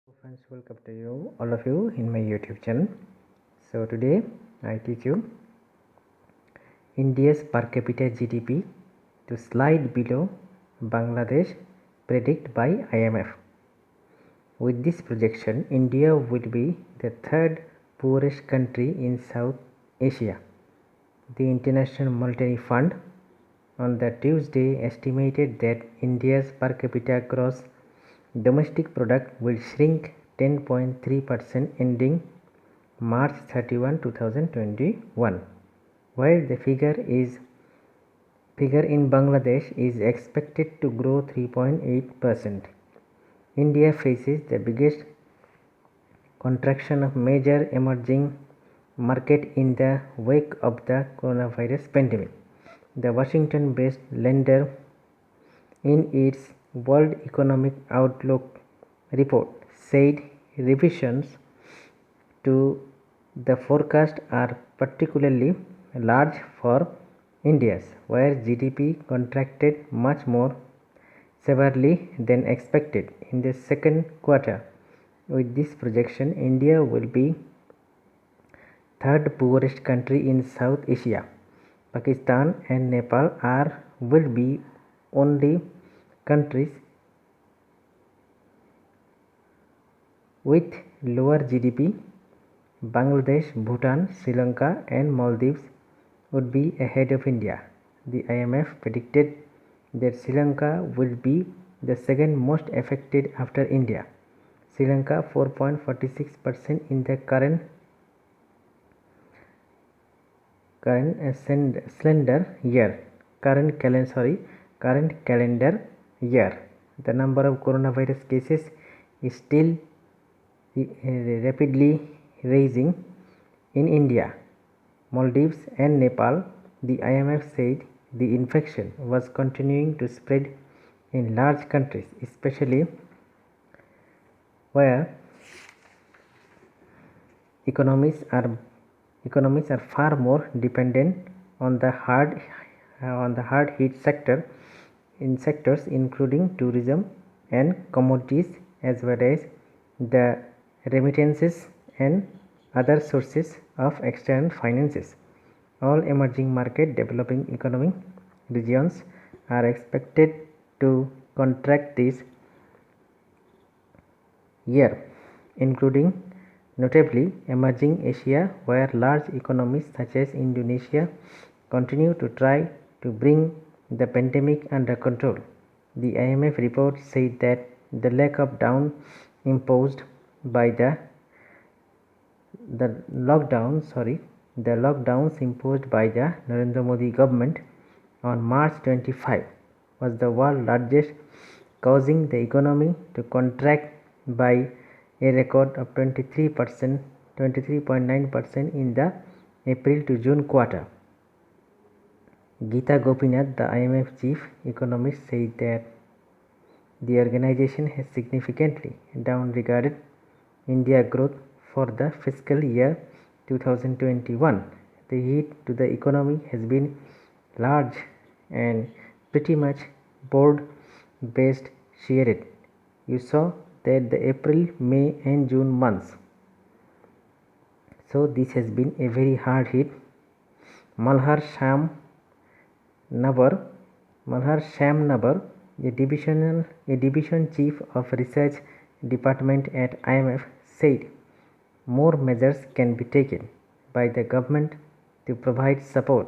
Friends, welcome to you, all of you, in my YouTube channel. So today I teach you India's per capita GDP to slide below Bangladesh predict by IMF. With this projection, India will be the third poorest country in South Asia. The International Monetary Fund on the Tuesday estimated that India's per capita gross domestic product will shrink 10.3% ending March 31, 2021, while the figure in Bangladesh is expected to grow 3.8%. India faces the biggest contraction of major emerging market in the wake of the coronavirus pandemic. The Washington-based lender, in its World Economic Outlook report, said revisions to the forecast are particularly large for India's, where GDP contracted much more severely than expected in the second quarter. With this projection, India will be third poorest country in South Asia. Pakistan and Nepal will be only countries with lower GDP. Bangladesh, Bhutan, Sri Lanka and Maldives would be ahead of India. The IMF predicted that Sri Lanka will be the second most affected after India. Sri Lanka 4.46% in the current calendar year. The number of coronavirus cases is still rapidly rising in India, Maldives and Nepal. The IMF said the infection was continuing to spread in large countries, especially where economies are far more dependent on the hard hit sectors including tourism and commodities, as well as the remittances and other sources of external finances. All emerging market developing economic regions are expected to contract this year, including notably emerging Asia, where large economies such as Indonesia continue to try to bring the pandemic under control. The IMF report said that the lockdowns imposed by the Narendra Modi government on March 25 was the world's largest, causing the economy to contract by a record of 23.9% in the April to June quarter. Geeta Gopinath, the IMF chief economist, said that the organization has significantly down-regarded India growth for the fiscal year 2021. The hit to the economy has been large and pretty much broad-based, she added. You saw that the April, May and June months. So this has been a very hard hit. Malhar Sham Nabar, a division chief of research department at IMF, said more measures can be taken by the government to provide support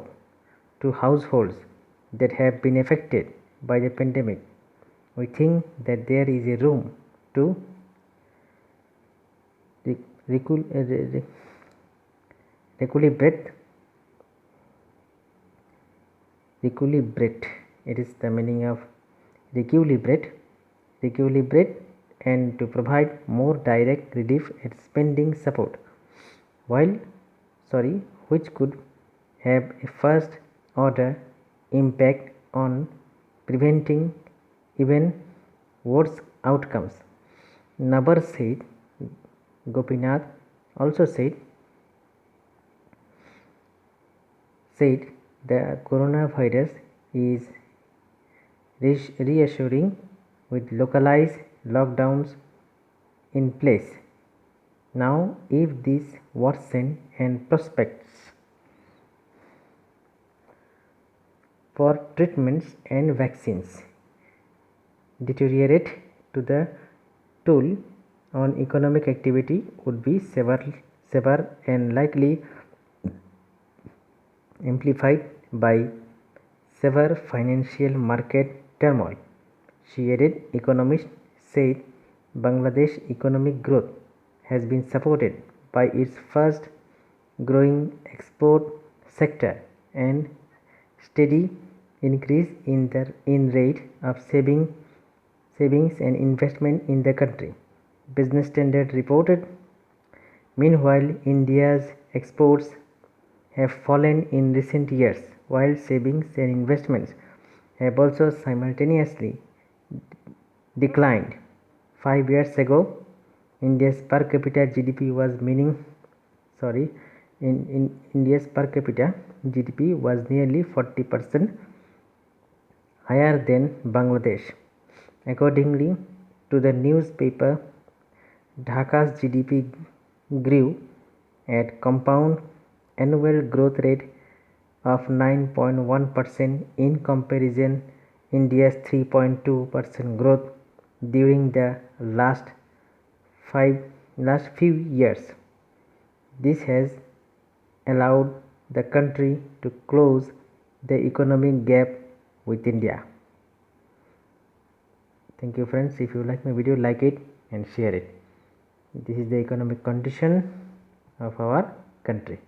to households that have been affected by the pandemic. We think that there is a room to recalibrate. It is the meaning of recalibrate and to provide more direct relief and spending support, which could have a first order impact on preventing even worse outcomes. Nabar said. Gopinath also said the coronavirus is reassuring, with localized lockdowns in place. Now, if this worsen and prospects for treatments and vaccines deteriorate to the toll on economic activity would be severe and likely amplified by severe financial market turmoil. She added, economists said Bangladesh economic growth has been supported by its fast growing export sector and steady increase in the rate of savings and investment in the country. Business Standard reported. Meanwhile, India's exports have fallen in recent years, while savings and investments have also simultaneously declined. 5 years ago, India's per capita GDP was India's per capita GDP was nearly 40% higher than Bangladesh. Accordingly to the newspaper, Dhaka's GDP grew at compound annual growth rate of 9.1% in comparison India's 3.2% growth during the last few years. This has allowed the country to close the economic gap with India. Thank you friends. If you like my video, like it and share it. This is the economic condition of our country.